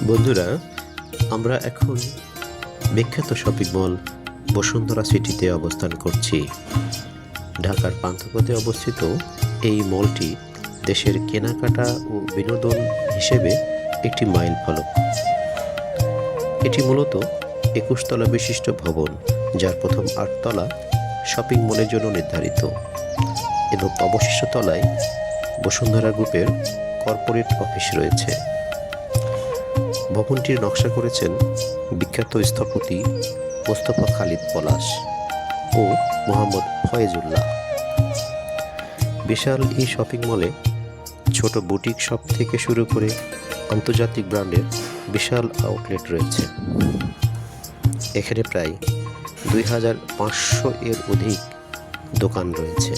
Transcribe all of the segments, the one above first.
বন্ধুরা, আমরা এখন বিখ্যাত শপিং মল বসুন্ধরা সিটিতে অবস্থান করছি। ঢাকার পান্থপথে অবস্থিত এই মলটি দেশের কেনাকাটা ও বিনোদন হিসেবে একটি মাইল ফলক। এটি মূলত ২১ তলা বিশিষ্ট ভবন, যার প্রথম ৮ তলা শপিং মলের জন্য নির্ধারিত এবং অবশিষ্ট তলায় বসুন্ধরা গ্রুপের কর্পোরেট অফিস রয়েছে। ভবনটির নকশা করেছেন বিখ্যাত স্থপতি মোস্তফা খালিদ পলাশ ও মোহাম্মদ ফয়েজুল্লাহ। বিশাল এই শপিং মলে ছোট বুটিক শপ থেকে শুরু করে আন্তর্জাতিক ব্র্যান্ডের বিশাল আউটলেট রয়েছে। এখানে প্রায় ২৫০০ এর অধিক দোকান রয়েছে।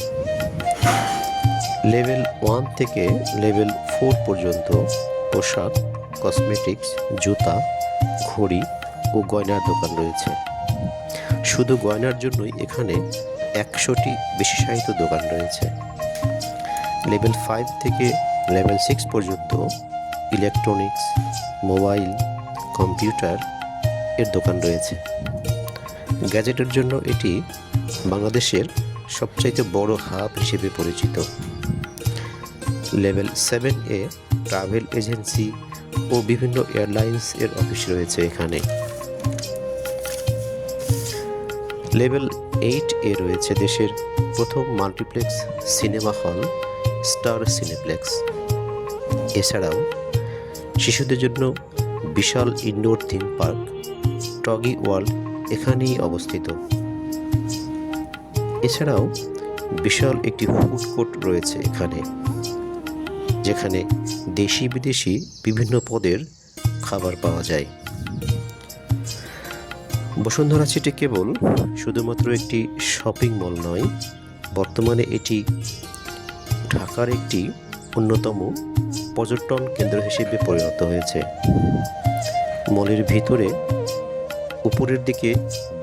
লেভেল 1 থেকে লেভেল 4 পর্যন্ত পোশাক, কসমেটিক্স, জুতা, ঘড়ি ও গয়নার দোকান রয়েছে। শুধু গয়নার জন্যই এখানে ১০০টি বিশেষায়িত দোকান রয়েছে। লেভেল 5 থেকে লেভেল 6 পর্যন্ত ইলেকট্রনিক্স, মোবাইল, কম্পিউটার এর দোকান রয়েছে। গ্যাজেটের জন্য এটি বাংলাদেশের সবচাইতে বড় হাব হিসেবে পরিচিত। লেভেল 7-এ ট্রাভেল এজেন্সি ও বিভিন্ন এয়ারলাইন্স এর অফিস রয়েছে এখানে। লেভেল 8-এ রয়েছে দেশের প্রথম multiplex cinema hall Star Cineplex. এছাড়াও শিশুদের জন্য বিশাল indoor theme park Toggi world এখানেই অবস্থিত। এছাড়াও বিশাল একটি ফুড কোর্ট রয়েছে এখানে, যেখানে দেশি বিদেশি বিভিন্ন পদের খাবার পাওয়া যায়। বসুন্ধরা সিটি কেবল শুধুমাত্র একটি শপিং মল নয়, বর্তমানে এটি ঢাকার একটি অন্যতম পর্যটন কেন্দ্র হিসেবে পরিণত হয়েছে। মলের ভিতরে উপরের দিকে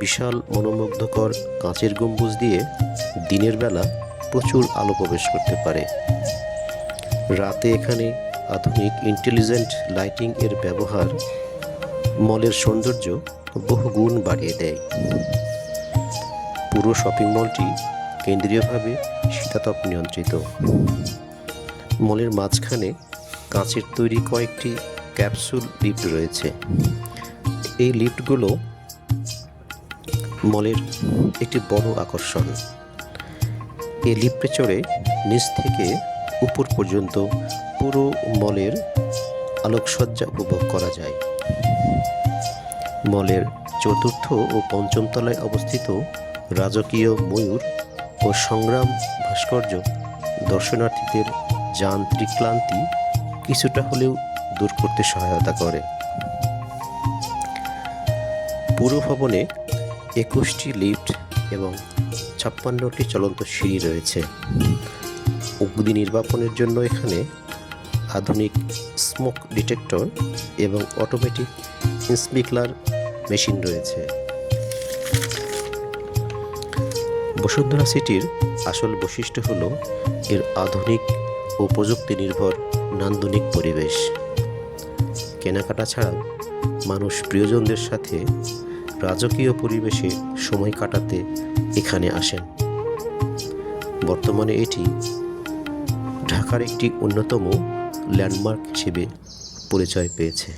বিশাল মনোমুগ্ধকর কাঁচের গম্বুজ দিয়ে দিনের বেলা প্রচুর আলো প্রবেশ করতে পারে। রাতে এখানে আধুনিক ইন্টেলিজেন্ট লাইটিং এর ব্যবহার মলের সৌন্দর্য বহু গুণ বাড়িয়ে দেয়। পুরো শপিং মলটি কেন্দ্রীয়ভাবে শীতাতপ নিয়ন্ত্রিত। মলের মাঝখানে কাঁচের তৈরি কয়েকটি ক্যাপসুল লিফট রয়েছে। এই লিফটগুলো মলের একটি বড় আকর্ষণ। এই লিফটে চড়ে নিচ থেকে উপর পর্যন্ত পুরো মলের আলোকসজ্জা উপভোগ করা যায়। মলের চতুর্থ ও পঞ্চম তলায় অবস্থিত রাজকীয় ময়ূর ও সংগ্রাম ভাস্কর্য দর্শনার্থীদের যান্ত্রিক ক্লান্তি কিছুটা হলেও দূর করতে সহায়তা করে। পুরো ভবনে ২১টি লিফট এবং ৫৬টি চলন্ত সিঁড়ি রয়েছে। অগ্নি নির্বাপনের জন্য এখানে আধুনিক স্মোক ডিটেক্টর এবং অটোমেটিক স্প্রিংকলার মেশিন রয়েছে। বসুন্ধরা সিটির আসল বৈশিষ্ট্য হল এর আধুনিক ও প্রযুক্তি নির্ভর নান্দনিক পরিবেশ। কেনাকাটা ছাড়াও মানুষ প্রিয়জনদের সাথে রাজকীয় পরিবেশে সময় কাটাতে এখানে আসেন। বর্তমানে এটি ঢাকার একটি অন্যতম ল্যান্ডমার্ক হিসেবে পরিচয় পেয়েছে।